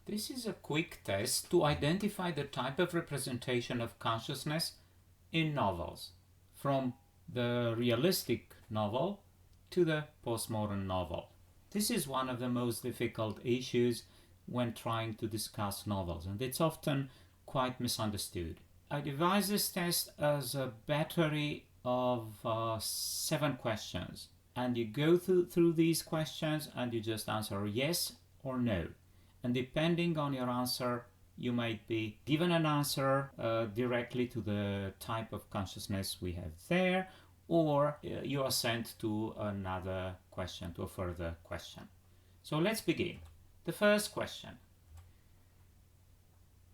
This is a quick test to identify the type of representation of consciousness in novels, from the realistic novel to the postmodern novel. This is one of the most difficult issues when trying to discuss novels, and it's often quite misunderstood. I devised this test as a battery of 7 questions, and you go through these questions and you just answer yes or no. And depending on your answer, you might be given an answer directly to the type of consciousness we have there, or you are sent to another question, to a further question. So let's begin. The first question.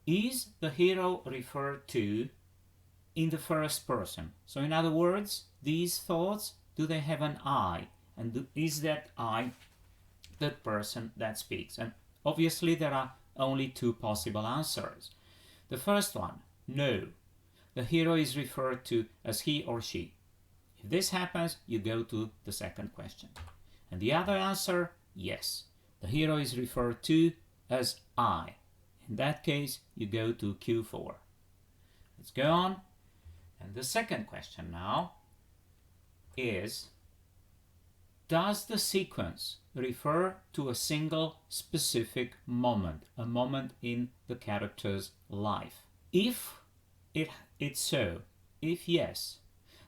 Is the hero referred to in the first person? So in other words, these thoughts, do they have an I? And is that I the person that speaks? And obviously there are only 2 possible answers. The first one, no. The hero is referred to as he or she. If this happens, you go to the second question. And the other answer, yes. The hero is referred to as I. In that case, you go to Q4. Let's go on. And the second question now is, does the sequence refer to a single specific moment, a moment in the character's life? If it's so, if yes,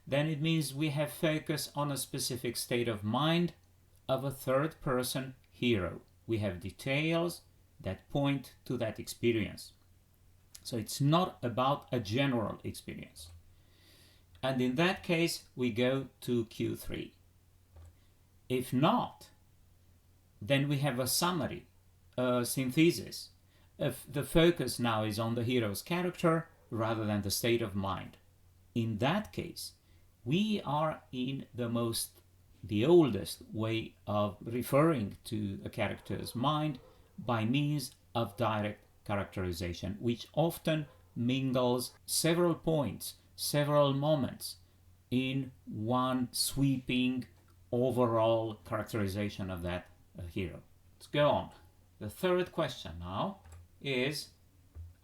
then it means we have focus on a specific state of mind of a third-person hero. We have details that point to that experience. So it's not about a general experience. And in that case, we go to Q3. If not, then we have a summary, a synthesis. If the focus now is on the hero's character rather than the state of mind. In that case, we are in the oldest way of referring to a character's mind by means of direct characterization, which often mingles several points, several moments in one sweeping overall characterization of that hero. Let's go on. The third question now is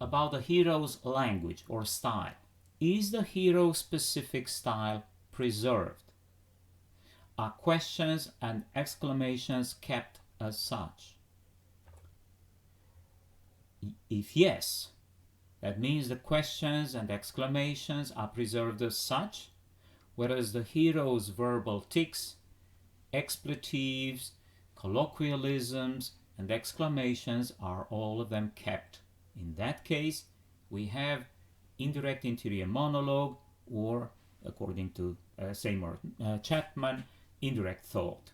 about the hero's language or style. Is the hero's specific style preserved? Are questions and exclamations kept as such? If yes, that means the questions and exclamations are preserved as such, whereas the hero's verbal tics, expletives, colloquialisms, and exclamations are all of them kept. In that case, we have indirect interior monologue, or according to Seymour Chapman, indirect thought.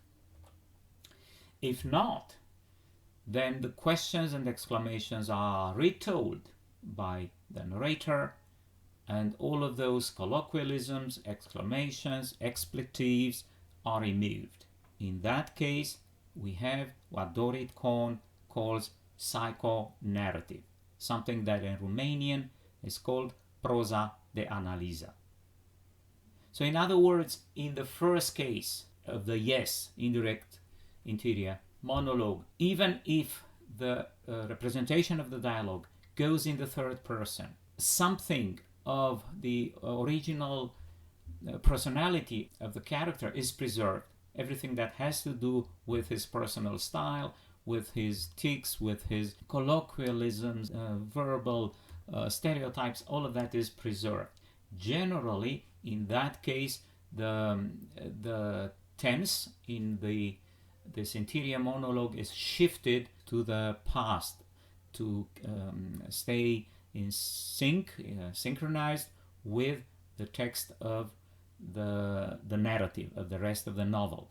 If not, then the questions and exclamations are retold by the narrator, and all of those colloquialisms, exclamations, expletives are removed. In that case, we have what Dorit Kohn calls psychonarrative, something that in Romanian is called proza de analiză. So in other words, in the first case of the yes, indirect interior monologue, even if the representation of the dialogue goes in the third person, something of the original personality of the character is preserved. Everything that has to do with his personal style, with his tics, with his colloquialisms, verbal stereotypes, all of that is preserved. Generally, in that case, the tense in this interior monologue is shifted to the past to stay in sync, synchronized with the text of the narrative of the rest of the novel.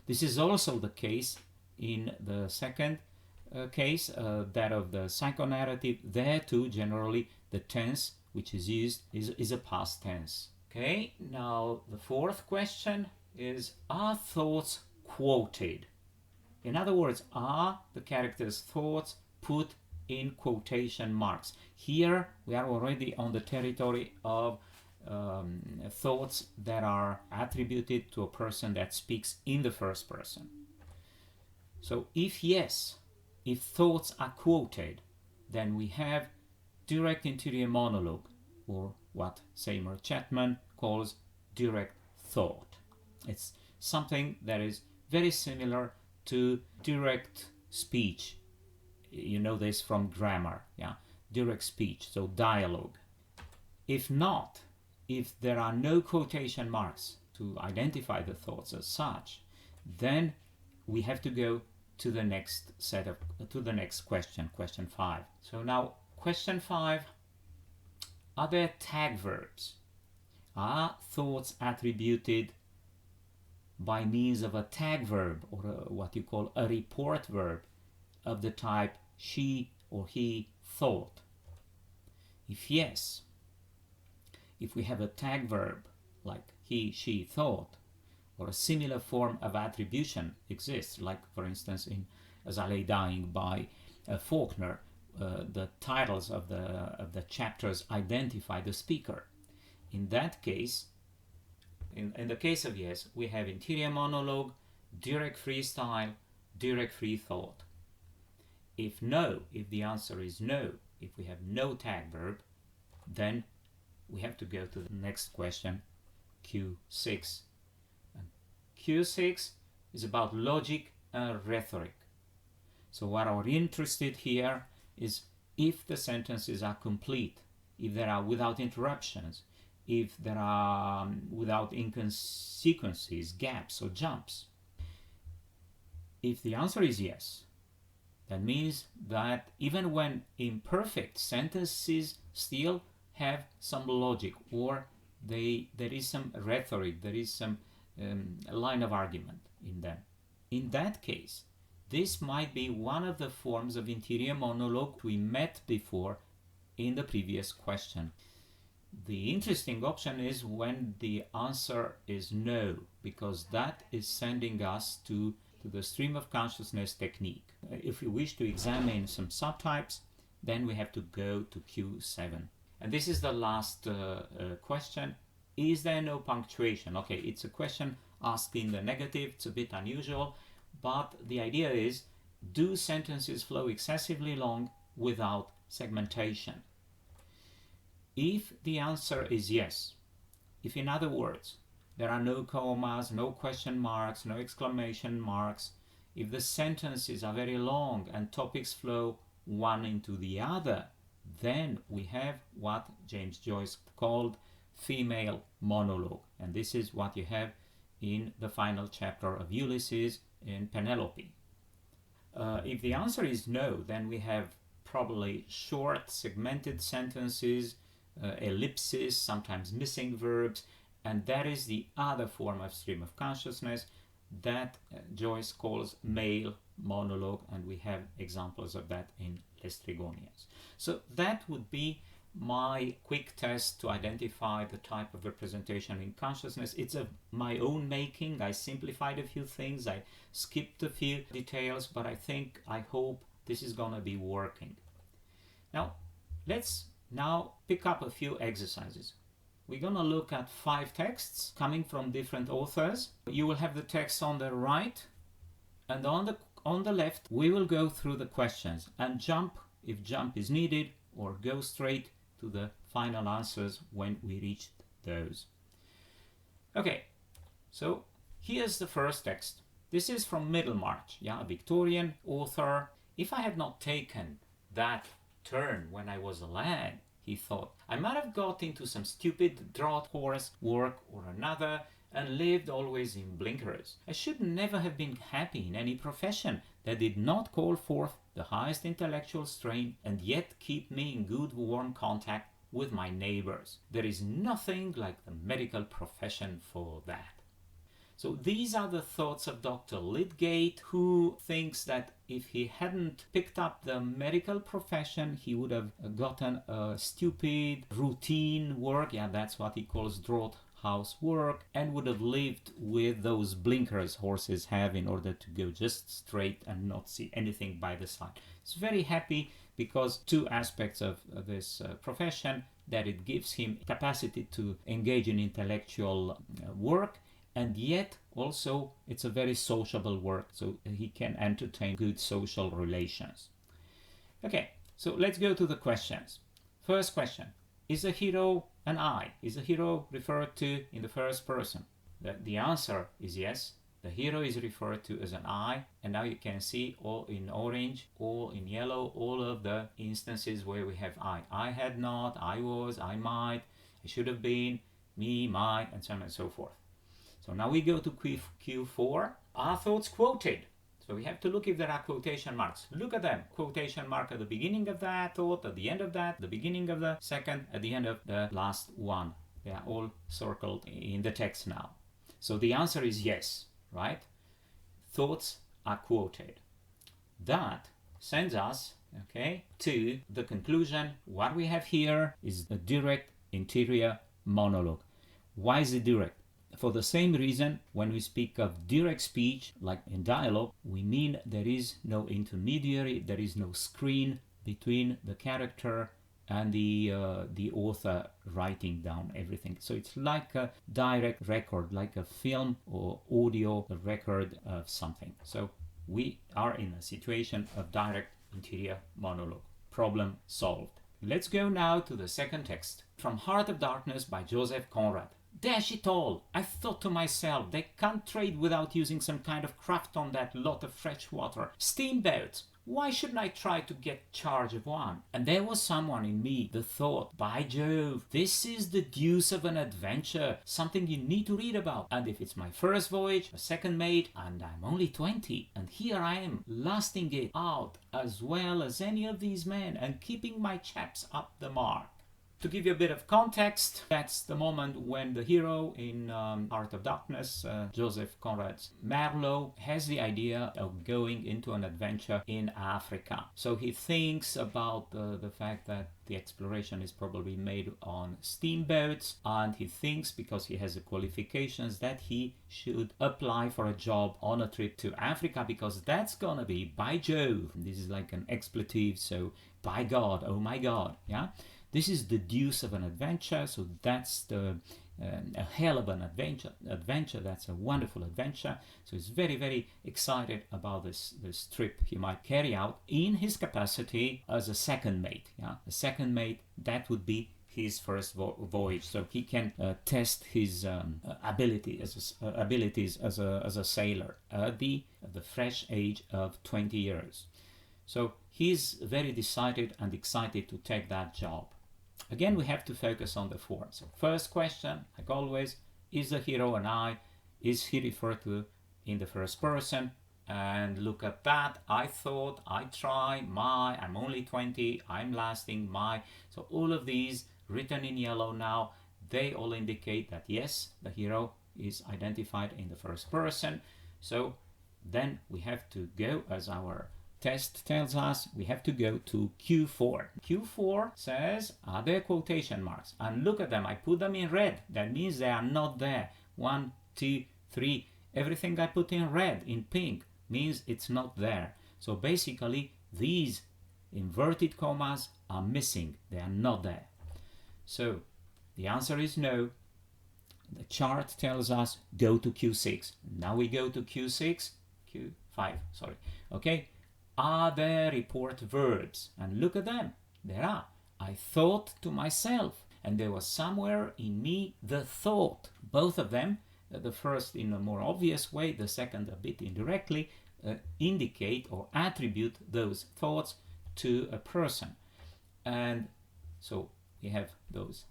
This is also the case in the second case, that of the psychonarrative. There too, generally, the tense which is used is a past tense. Okay, now the fourth question is, are thoughts quoted? In other words, are the character's thoughts put in quotation marks? Here we are already on the territory of thoughts that are attributed to a person that speaks in the first person. So if yes, if thoughts are quoted, then we have direct interior monologue, or what Seymour Chapman calls direct thought. It's something that is very similar to direct speech. You know this from grammar, yeah? Direct speech, so dialogue. If not, if there are no quotation marks to identify the thoughts as such, then we have to go to the next question, question 5. So now, question 5, are there tag verbs? Are thoughts attributed by means of a tag verb, or what you call a report verb of the type she or he thought? If yes, if we have a tag verb like he, she thought, or a similar form of attribution exists, like for instance in As I Lay Dying by Faulkner, the titles of the chapters identify the speaker. In that case, in the case of yes, we have interior monologue, direct freestyle, direct free thought. If no, if the answer is no, if we have no tag verb, then we have to go to the next question, Q6. And Q6 is about logic and rhetoric. So what we're interested here is if the sentences are complete, if they are without interruptions, if there are without inconsequences, gaps or jumps. If the answer is yes, that means that even when imperfect, sentences still have some logic, or there is some rhetoric, there is some line of argument in them. In that case, this might be one of the forms of interior monologue we met before in the previous question. The interesting option is when the answer is no, because that is sending us to the stream of consciousness technique. If we wish to examine some subtypes, then we have to go to Q7. And this is the last question. Is there no punctuation? Okay, it's a question asked in the negative. It's a bit unusual, but the idea is, do sentences flow excessively long without segmentation? If the answer is yes, if in other words, there are no commas, no question marks, no exclamation marks, if the sentences are very long and topics flow one into the other, then we have what James Joyce called female monologue. And this is what you have in the final chapter of Ulysses in Penelope. If the answer is no, then we have probably short, segmented sentences, ellipses, sometimes missing verbs, and that is the other form of stream of consciousness that Joyce calls male monologue, and we have examples of that in Les Trigonians. So that would be my quick test to identify the type of representation in consciousness. It's of my own making. I simplified a few things, I skipped a few details, but I hope this is going to be working. Now, let's pick up a few exercises. We're going to look at 5 texts coming from different authors. You will have the text on the right, and on the left we will go through the questions and jump if jump is needed, or go straight to the final answers when we reach those. Okay, so here's the first text. This is from Middlemarch, a Victorian author. If I had not taken that turn when I was a lad, he thought, I might have got into some stupid draught horse work or another and lived always in blinkers. I should never have been happy in any profession that did not call forth the highest intellectual strain and yet keep me in good warm contact with my neighbors. There is nothing like the medical profession for that. So these are the thoughts of Dr. Lydgate, who thinks that if he hadn't picked up the medical profession, he would have gotten a stupid routine work, that's what he calls draught house work, and would have lived with those blinkers horses have in order to go just straight and not see anything by the side. He's very happy because 2 aspects of this profession, that it gives him capacity to engage in intellectual work, and yet also it's a very sociable work, so he can entertain good social relations. Okay, So let's go to the questions. First question, is the hero an I? Is the hero referred to in the first person? The answer is yes. The hero is referred to as an I, and now you can see all in orange, all in yellow, all of the instances where we have I. I had not, I was, I might, I should have been, me, my, and so on and so forth. So now we go to Q4. Are thoughts quoted? So we have to look if there are quotation marks. Look at them. Quotation mark at the beginning of that thought, at the end of that, the beginning of the second, at the end of the last one. They are all circled in the text now. So the answer is yes, right? Thoughts are quoted. That sends us, okay, to the conclusion. What we have here is a direct interior monologue. Why is it direct? For the same reason, when we speak of direct speech, like in dialogue, we mean there is no intermediary, there is no screen between the character and the author writing down everything. So it's like a direct record, like a film or audio record of something. So we are in a situation of direct interior monologue. Problem solved. Let's go now to the second text. From Heart of Darkness by Joseph Conrad. Dash it all! I thought to myself, they can't trade without using some kind of craft on that lot of fresh water. Steamboats! Why shouldn't I try to get charge of one? And there was someone in me that thought, by Jove, this is the deuce of an adventure, something you need to read about. And if it's my first voyage, a second mate, and I'm only 20, and here I am, lasting it out as well as any of these men, and keeping my chaps up the mark. To give you a bit of context, that's the moment when the hero in Heart of Darkness, Joseph Conrad's Marlowe, has the idea of going into an adventure in Africa. So he thinks about the fact that the exploration is probably made on steamboats, and he thinks, because he has the qualifications, that he should apply for a job on a trip to Africa, because that's gonna be, by Jove, this is like an expletive, so by God, oh my God, yeah? This is the deuce of an adventure, so that's a hell of an adventure. That's a wonderful adventure. So he's very, very excited about this trip he might carry out in his capacity as a second mate. Yeah, a second mate, that would be his first voyage, so he can test his abilities as a sailor at the fresh age of 20 years. So he's very decided and excited to take that job. Again, we have to focus on the form. So first question, like always, is the hero an I? Is he referred to in the first person? And look at that. I thought, I try, my, I'm only 20, I'm lasting, my. So all of these written in yellow now, they all indicate that yes, the hero is identified in the first person. So then we have to go, as our test tells us, we have to go to Q4. Q4 says, are there quotation marks? And look at them, I put them in red. That means they are not there. 1, 2, 3. Everything I put in red, in pink, means it's not there. So basically, these inverted commas are missing. They are not there. So the answer is no. The chart tells us go to Q6. Now we go to Q6, Q5, sorry. Okay. Are there report verbs? And look at them. There are. I thought to myself, and there was somewhere in me the thought. Both of them, the first in a more obvious way, the second a bit indirectly, indicate or attribute those thoughts to a person. And so we have those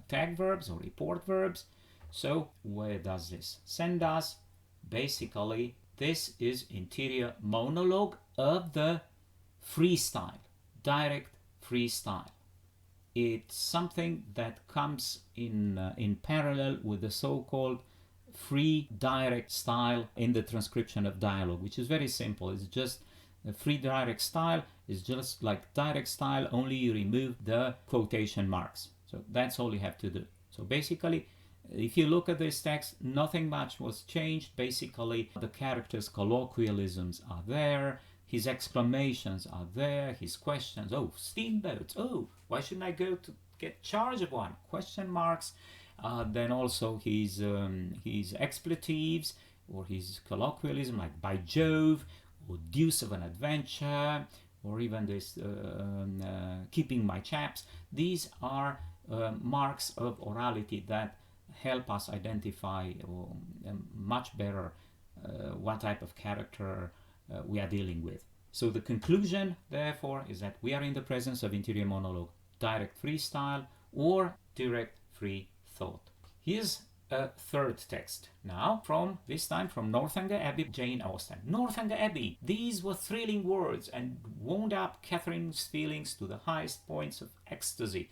tag verbs or report verbs. So where does this send us? Basically, this is interior monologue of the freestyle, direct freestyle. It's something that comes in parallel with the so-called free direct style in the transcription of dialogue, which is very simple. It's just a free direct style is just like direct style, only you remove the quotation marks. So that's all you have to do. So basically, if you look at this text, nothing much was changed. Basically, the character's colloquialisms are there, his exclamations are there, his questions, oh, steamboats, oh, why shouldn't I go to get charge of one? Question marks. Then also his expletives or his colloquialism, like by Jove, or deuce of an adventure, or even this keeping my chaps. These are marks of orality that help us identify much better what type of character we are dealing with. So the conclusion, therefore, is that we are in the presence of interior monologue, direct freestyle, or direct free thought. Here's a third text now, this time from Northanger Abbey, Jane Austen. Northanger Abbey. These were thrilling words and wound up Catherine's feelings to the highest points of ecstasy.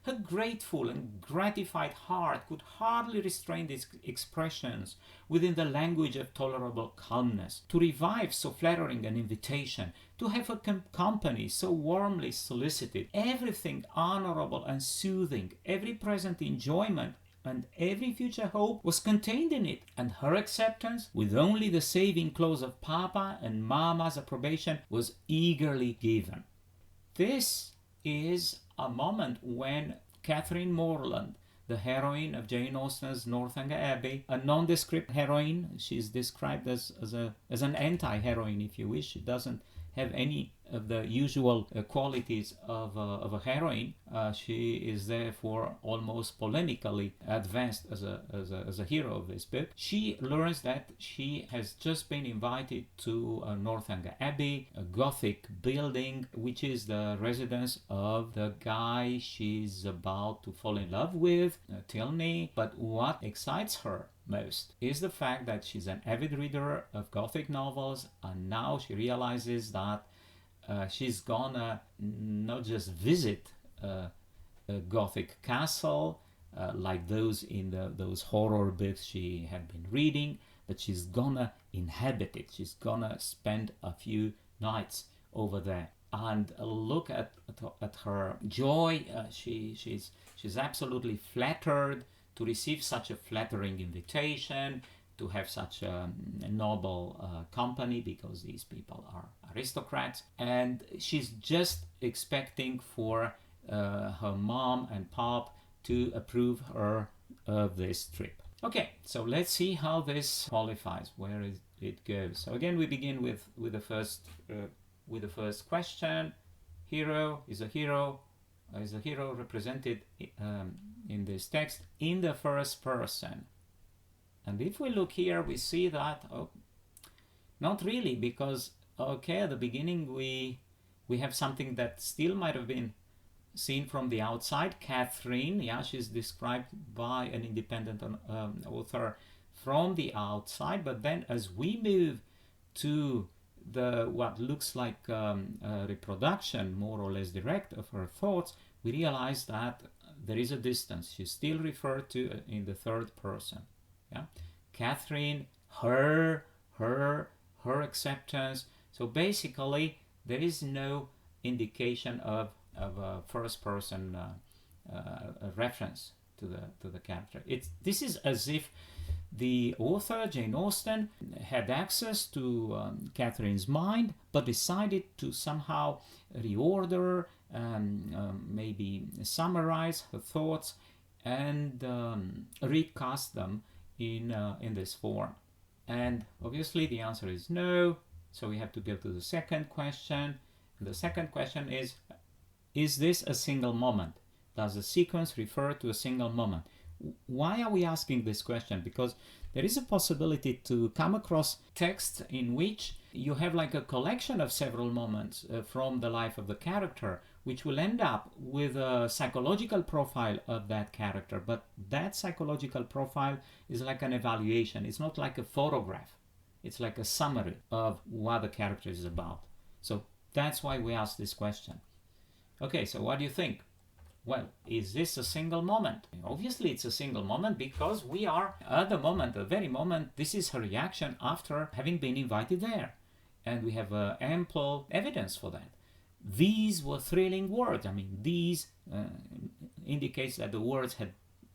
Her grateful and gratified heart could hardly restrain these expressions within the language of tolerable calmness. To revive so flattering an invitation, to have her company so warmly solicited, everything honorable and soothing, every present enjoyment and every future hope was contained in it, and her acceptance, with only the saving clause of Papa and Mama's approbation, was eagerly given. This is a moment when Catherine Morland, the heroine of Jane Austen's Northanger Abbey, a nondescript heroine, she's described as an anti-heroine, if you wish. She doesn't have any of the usual qualities of a heroine. She is therefore almost polemically advanced as a hero of this book. She learns that she has just been invited to Northanger Abbey, a Gothic building, which is the residence of the guy she's about to fall in love with, Tilney. But what excites her most is the fact that she's an avid reader of Gothic novels, and now she realizes that she's gonna not just visit a Gothic castle like those in those horror books she had been reading, but she's gonna inhabit it. She's gonna spend a few nights over there. And look at her joy. She's absolutely flattered to receive such a flattering invitation, to have such a noble company, because these people are aristocrats, and she's just expecting for her mom and pop to approve her of this trip. Okay, so let's see how this qualifies, where it goes. So again, we begin with the first question. Hero is a hero. Is a hero represented in this text in the first person? And if we look here, we see that not really, because at the beginning we have something that still might have been seen from the outside. Catherine, she's described by an independent author from the outside, but then as we move to what looks like a reproduction, more or less direct, of her thoughts, we realize that there is a distance. She's still referred to in the third person. Catherine, her acceptance. So basically, there is no indication of a first person a reference to the character. This is as if the author, Jane Austen, had access to Catherine's mind, but decided to somehow reorder, maybe summarize her thoughts, and recast them in this form. And obviously the answer is no, so we have to go to the second question. And the second question is this a single moment? Does the sequence refer to a single moment? Why are we asking this question? Because there is a possibility to come across texts in which you have like a collection of several moments from the life of the character, which will end up with a psychological profile of that character. But that psychological profile is like an evaluation. It's not like a photograph. It's like a summary of what the character is about. So that's why we ask this question. Okay, so what do you think? Well, is this a single moment? Obviously it's a single moment, because we are at the moment, the very moment, this is her reaction after having been invited there. And we have ample evidence for that. These were thrilling words. I mean, these indicates that the words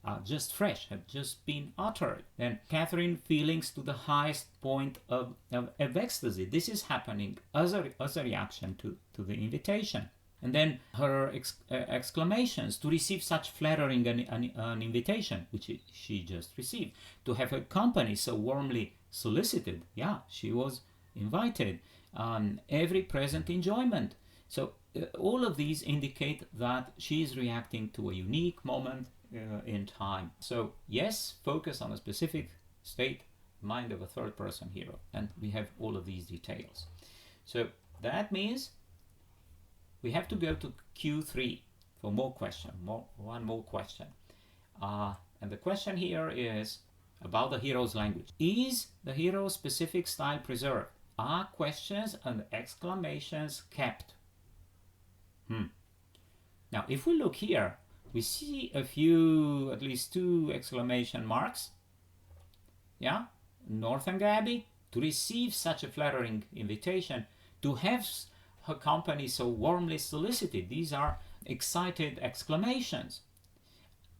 are just fresh, had just been uttered. Then Catherine, feelings to the highest point of ecstasy. This is happening as a reaction to the invitation. And then her exclamations, to receive such flattering an invitation, which she just received. To have her company so warmly solicited. She was invited. Every present enjoyment. So all of these indicate that she is reacting to a unique moment in time. So yes, focus on a specific state, mind of a third person hero. And we have all of these details. So that means we have to go to Q3 for more question, one more question. And the question here is about the hero's language. Is the hero's specific style preserved? Are questions and exclamations kept? Now, if we look here, we see a few, at least 2 exclamation marks. Yeah, Northanger Abbey, to receive such a flattering invitation, to have her company so warmly solicited. These are excited exclamations.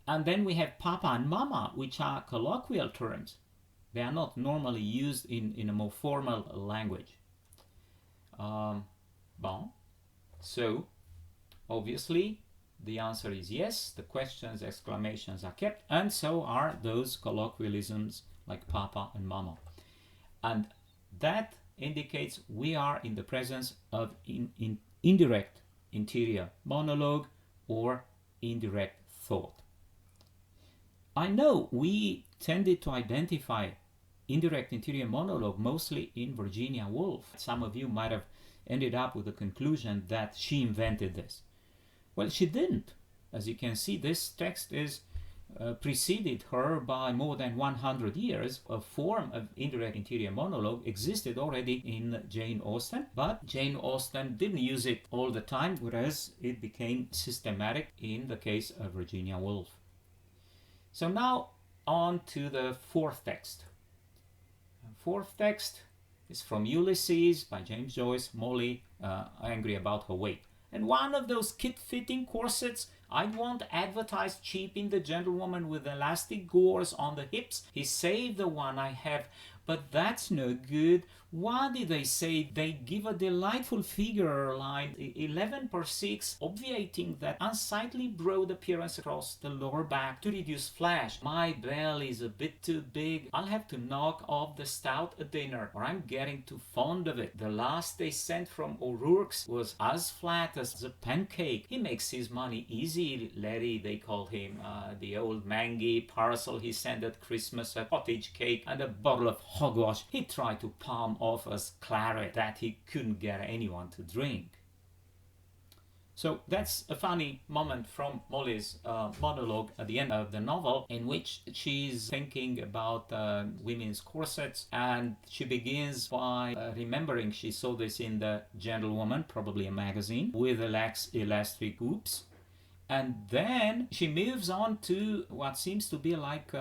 And then we have Papa and Mama, which are colloquial terms. They are not normally used in a more formal language. Bon. So, obviously, the answer is yes. The questions, exclamations are kept, and so are those colloquialisms like Papa and Mama. And that indicates we are in the presence of indirect interior monologue or indirect thought. I know we tended to identify indirect interior monologue mostly in Virginia Woolf. Some of you might have ended up with the conclusion that she invented this. Well, she didn't. As you can see, this text is preceded her by more than 100 years. A form of indirect interior monologue existed already in Jane Austen, but Jane Austen didn't use it all the time, whereas it became systematic in the case of Virginia Woolf. So now on to the 4th text. The 4th text is from Ulysses by James Joyce. Molly angry about her weight. And one of those kid-fitting corsets I want advertised cheap in the gentlewoman with elastic gores on the hips. He saved the one I have, but that's no good. What did they say? They give a delightful figure line 11 per 6, obviating that unsightly broad appearance across the lower back to reduce flash. My belly is a bit too big. I'll have to knock off the stout at dinner, or I'm getting too fond of it. The last they sent from O'Rourke's was as flat as a pancake. He makes his money easy, Larry, they call him. The old mangy parcel he sent at Christmas, a cottage cake and a bottle of hogwash. He tried to palm off as claret that he couldn't get anyone to drink. So that's a funny moment from Molly's monologue at the end of the novel, in which she's thinking about women's corsets, and she begins by remembering she saw this in the Gentlewoman, probably a magazine, with elastic hoops. And then she moves on to what seems to be like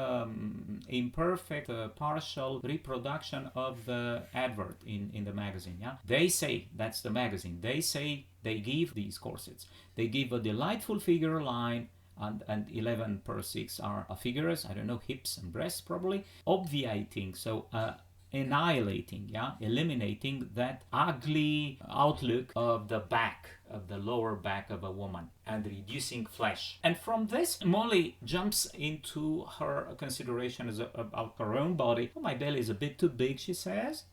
imperfect, partial reproduction of the advert in the magazine. Yeah, they say, that's the magazine, they say they give these corsets. They give a delightful figure line, and 11 per 6 are figures, I don't know, hips and breasts probably, obviating, so annihilating, yeah, eliminating that ugly outlook of the back, of the lower back of a woman, and reducing flesh. And from this, Molly jumps into her consideration about her own body. Oh, my belly is a bit too big, she says.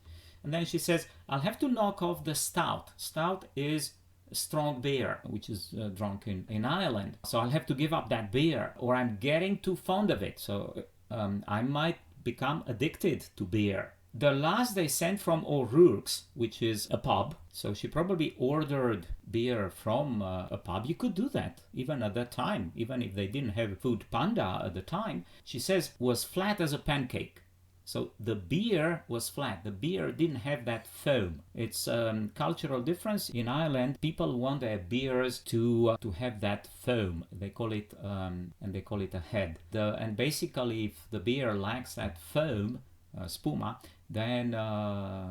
And then she says, I'll have to knock off the stout. Stout is strong beer, which is drunk in Ireland. So I'll have to give up that beer, or I'm getting too fond of it. So I might become addicted to beer. The last they sent from O'Rourke's, which is a pub, so she probably ordered beer from a pub. You could do that even at that time, even if they didn't have Food Panda at the time. She says was flat as a pancake. So the beer was flat. The beer didn't have that foam. It's a cultural difference. In Ireland, people want their beers to have that foam. They call it and they call it a head. And basically, if the beer lacks that foam, spuma, then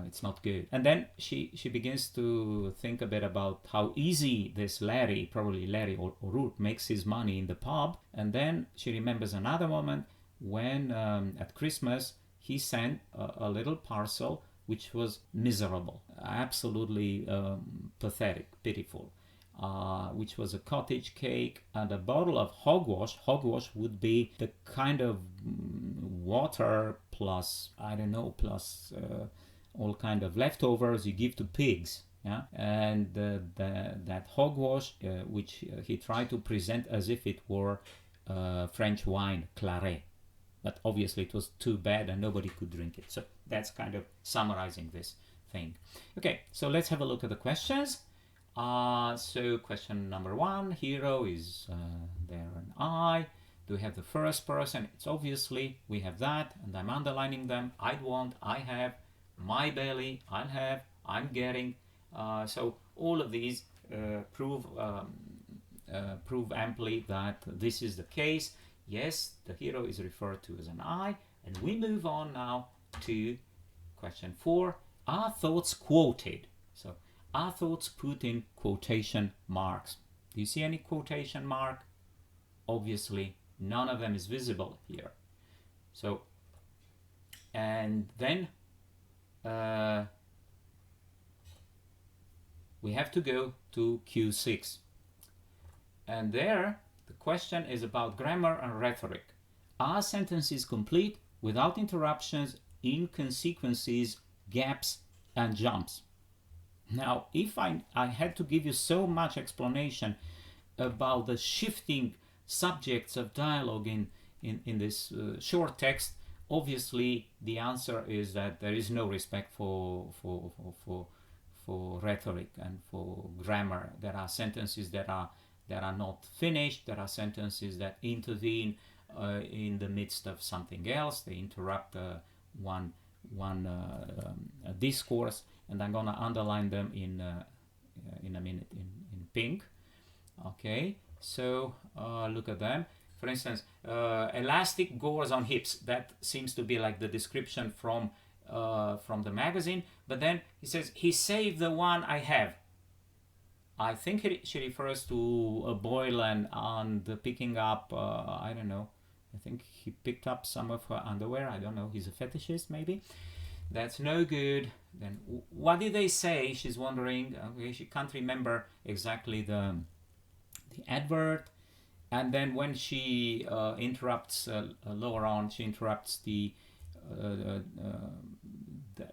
it's not good. And then she begins to think a bit about how easy this Larry, probably Larry or O'Rourke, makes his money in the pub. And then she remembers another moment when at Christmas he sent a little parcel which was miserable, absolutely pathetic, pitiful, which was a cottage cake and a bottle of hogwash. Hogwash would be the kind of water plus, I don't know, plus all kind of leftovers you give to pigs. Yeah, and that hogwash, which he tried to present as if it were French wine, claret, but obviously it was too bad and nobody could drink it. So that's kind of summarizing this thing. Okay, so let's have a look at the questions. So question number 1, hero is there an I. Do we have the first person? It's obviously, we have that, and I'm underlining them. I'd want, I have, my belly, I'll have, I'm getting. So all of these prove amply that this is the case. Yes, the hero is referred to as an I. And we move on now to question 4. Are thoughts quoted? So are thoughts put in quotation marks? Do you see any quotation mark? Obviously, none of them is visible here. So, and then we have to go to Q6. And there, the question is about grammar and rhetoric. Are sentences complete without interruptions, inconsequences, gaps, and jumps? Now, if I had to give you so much explanation about the shifting subjects of dialogue in this short text, obviously the answer is that there is no respect for rhetoric and for grammar. There are sentences that are not finished. There are sentences that intervene in the midst of something else. They interrupt one discourse, and I'm gonna underline them in a minute in pink. Okay, so look at them. For instance, elastic gores on hips. That seems to be like the description from the magazine. But then he says, he saved the one I have. I think she refers to a boil and picking up, I don't know, I think he picked up some of her underwear. I don't know, he's a fetishist maybe. That's no good. Then what did they say? She's wondering. Okay, she can't remember exactly the advert. And then when she interrupts lower on, she interrupts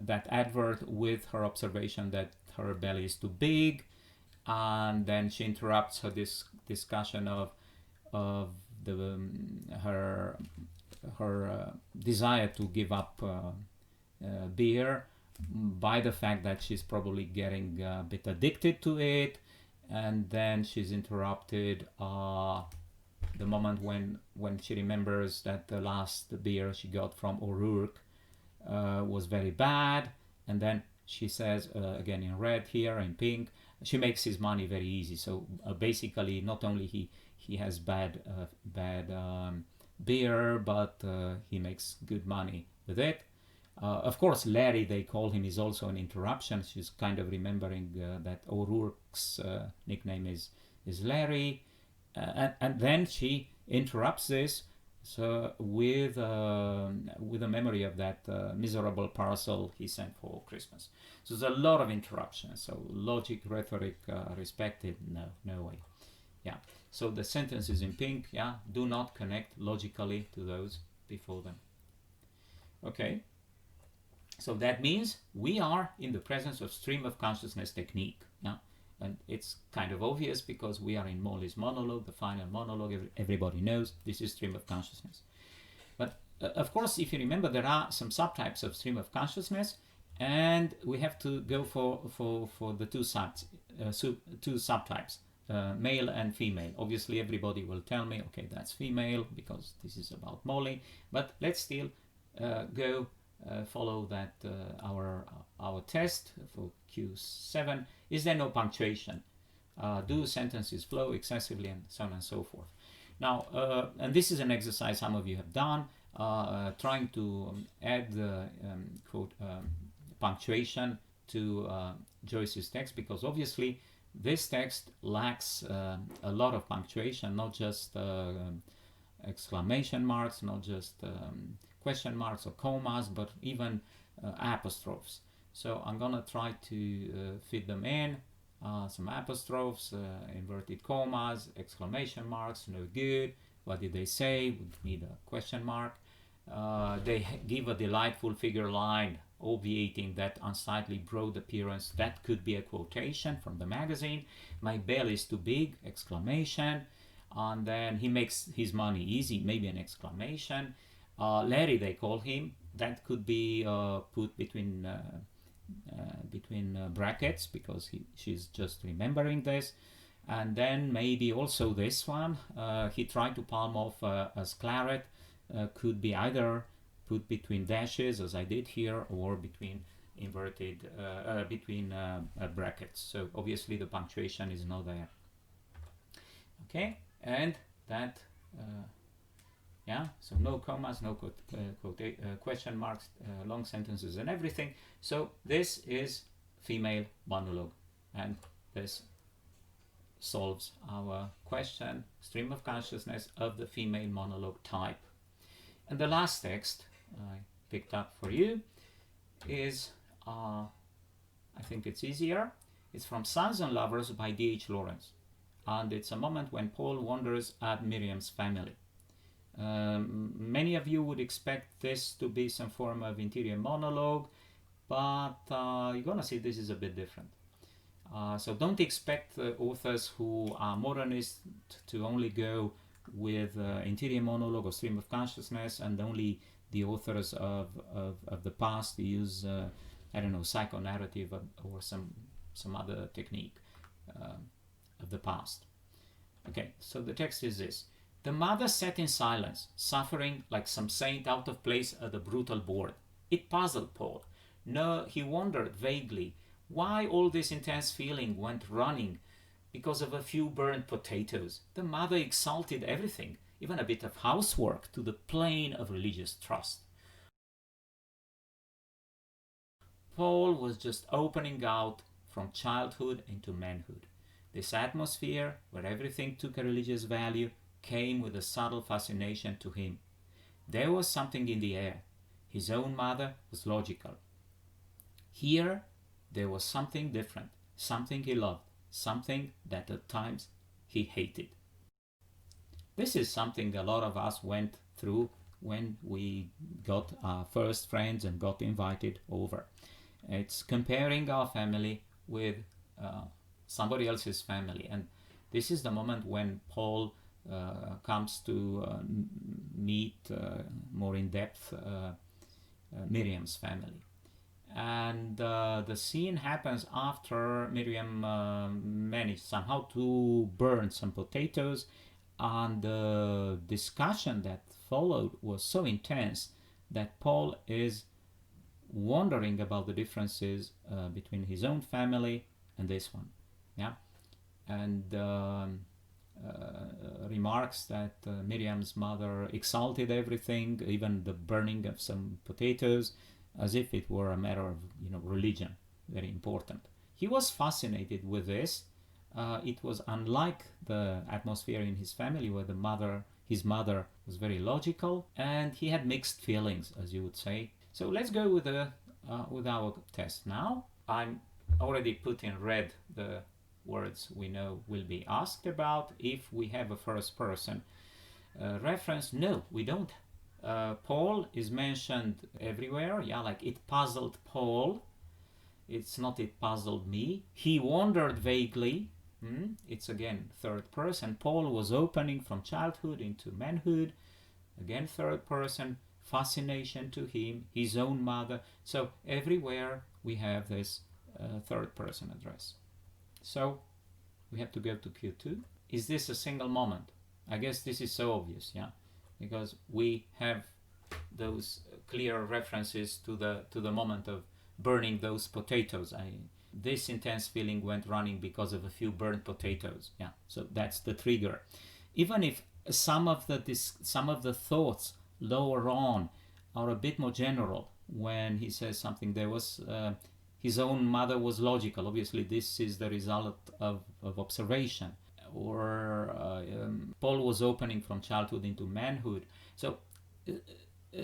that advert with her observation that her belly is too big, and then she interrupts her discussion of her desire to give up beer by the fact that she's probably getting a bit addicted to it. And then she's interrupted the moment when she remembers that the last beer she got from O'Rourke was very bad. And then she says, again in red here, in pink, she makes his money very easy. So basically, not only he has bad beer, but he makes good money with it. Of course, Larry, they call him, is also an interruption. She's kind of remembering that O'Rourke's nickname is Larry. And then she interrupts this with a memory of that miserable parcel he sent for Christmas. So there's a lot of interruptions. So logic, rhetoric, respected, no way. Yeah. So the sentences in pink, yeah, do not connect logically to those before them. Okay. So that means we are in the presence of stream of consciousness technique. Yeah. And it's kind of obvious because we are in Molly's monologue, the final monologue. Everybody knows this is stream of consciousness. But of course, if you remember, there are some subtypes of stream of consciousness, and we have to go for the two subtypes, male and female. Obviously, everybody will tell me, okay, that's female because this is about Molly. But let's still go follow that our test for Q7. Is there no punctuation? Do sentences flow excessively, and so on and so forth? Now, and this is an exercise some of you have done, trying to add the quote punctuation to Joyce's text, because obviously this text lacks a lot of punctuation, not just exclamation marks, not just question marks or commas, but even apostrophes. So I'm gonna try to fit them in. Some apostrophes, inverted commas, exclamation marks, no good. What did they say? We need a question mark. They give a delightful figure line. obviating that unsightly broad appearance. That could be a quotation from the magazine. My belly is too big, exclamation. And then he makes his money easy, maybe an exclamation. Larry, they call him. That could be put between brackets because she's just remembering this. And then maybe also this one, he tried to palm off as claret, could be either put between dashes as I did here, or between inverted brackets. So obviously the punctuation is not there. Okay, and that yeah, so no commas, no question marks, long sentences and everything. So this is female monologue, and this solves our question, stream of consciousness of the female monologue type. And the last text I picked up for you is, I think it's easier. It's from Sons and Lovers by D.H. Lawrence. And it's a moment when Paul wonders at Miriam's family. Many of you would expect this to be some form of interior monologue, but you're going to see this is a bit different. So don't expect authors who are modernists to only go with interior monologue or stream of consciousness, and only the authors of the past use, I don't know, psychonarrative or some other technique of the past. Okay, so the text is this. The mother sat in silence, suffering like some saint out of place at a brutal board. It puzzled Paul. No, he wondered vaguely why all this intense feeling went running because of a few burnt potatoes. The mother exalted everything, even a bit of housework, to the plane of religious trust. Paul was just opening out from childhood into manhood. This atmosphere, where everything took a religious value, came with a subtle fascination to him. There was something in the air. His own mother was logical. Here, there was something different, something he loved, something that at times he hated. This is something a lot of us went through when we got our first friends and got invited over. It's comparing our family with somebody else's family. And this is the moment when Paul comes to meet more in depth Miriam's family. And the scene happens after Miriam managed somehow to burn some potatoes, and the discussion that followed was so intense that Paul is wondering about the differences between his own family and this one. Yeah, and remarks that Miriam's mother exalted everything, even the burning of some potatoes, as if it were a matter of religion, very important. He was fascinated with this. It was unlike the atmosphere in his family, where his mother was very logical, and he had mixed feelings, as you would say. So let's go with our test now. I'm already put in red the words we know will be asked about. If we have a first person reference, no, we don't. Paul is mentioned everywhere. Yeah, like it puzzled Paul. It's not it puzzled me. He wondered vaguely. It's again third person. Paul was opening from childhood into manhood. Again third person. Fascination to him, his own mother. So everywhere we have this third person address. So we have to go to Q2. Is this a single moment? I guess this is so obvious, yeah, because we have those clear references to the moment of burning those potatoes. This intense feeling went running because of a few burnt potatoes. Yeah, so that's the trigger. Even if some of the thoughts lower on are a bit more general, when he says something, there was his own mother was logical. Obviously, this is the result of observation. Or Paul was opening from childhood into manhood. So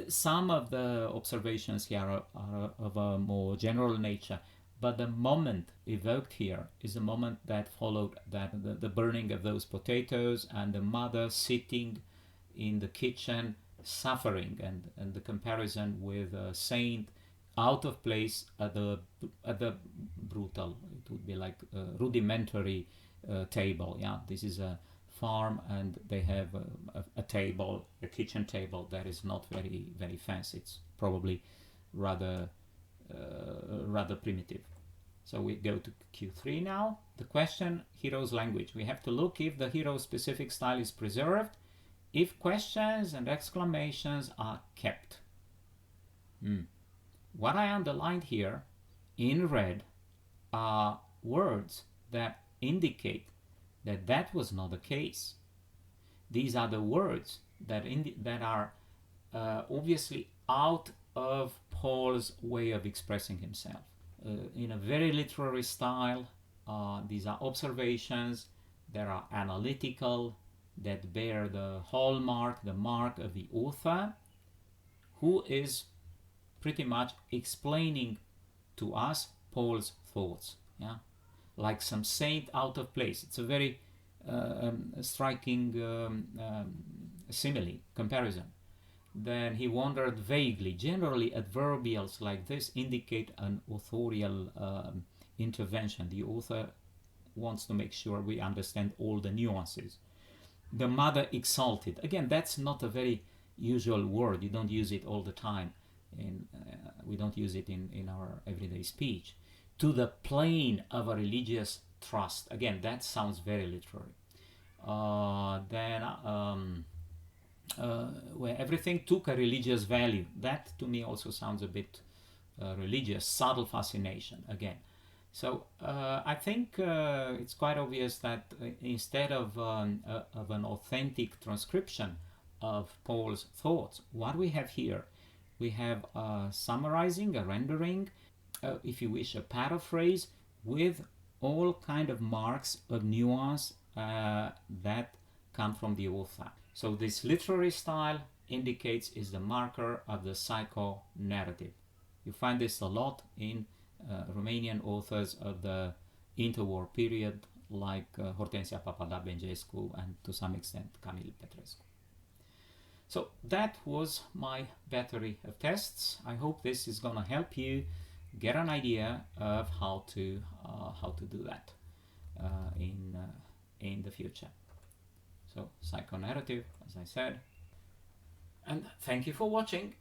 some of the observations here are of a more general nature, but the moment evoked here is the moment that followed that the burning of those potatoes and the mother sitting in the kitchen suffering, and the comparison with a saint out of place at the brutal, it would be like a rudimentary table. Yeah, this is a farm and they have a table, a kitchen table that is not very fancy. It's probably rather primitive. So we go to Q3 now. The question, hero's language. We have to look if the hero's specific style is preserved, if questions and exclamations are kept. What I underlined here in red are words that indicate that that was not the case. These are the words that are obviously out of Paul's way of expressing himself. In a very literary style, these are observations that are analytical, that bear the hallmark, the mark of the author, who is pretty much explaining to us Paul's thoughts. Yeah, like some saint out of place. It's a very striking simile, comparison. Then he wondered vaguely. Generally, adverbials like this indicate an authorial intervention. The author wants to make sure we understand all the nuances. The mother exalted. Again, that's not a very usual word. You don't use it all the time. We don't use it in our everyday speech. To the plane of a religious trust. Again, that sounds very literary. Where everything took a religious value. That to me also sounds a bit religious, subtle fascination again. So I think it's quite obvious that instead of an authentic transcription of Paul's thoughts, what we have here, we have a summarizing, a rendering, if you wish, a paraphrase with all kind of marks of nuance that come from the author. So this literary style indicates is the marker of the psychonarrative. You find this a lot in Romanian authors of the interwar period, like Hortensia Papadobengescu and to some extent Camille Petrescu. So that was my battery of tests. I hope this is going to help you get an idea of how to do that in the future. So psychonarrative, as I said, and thank you for watching.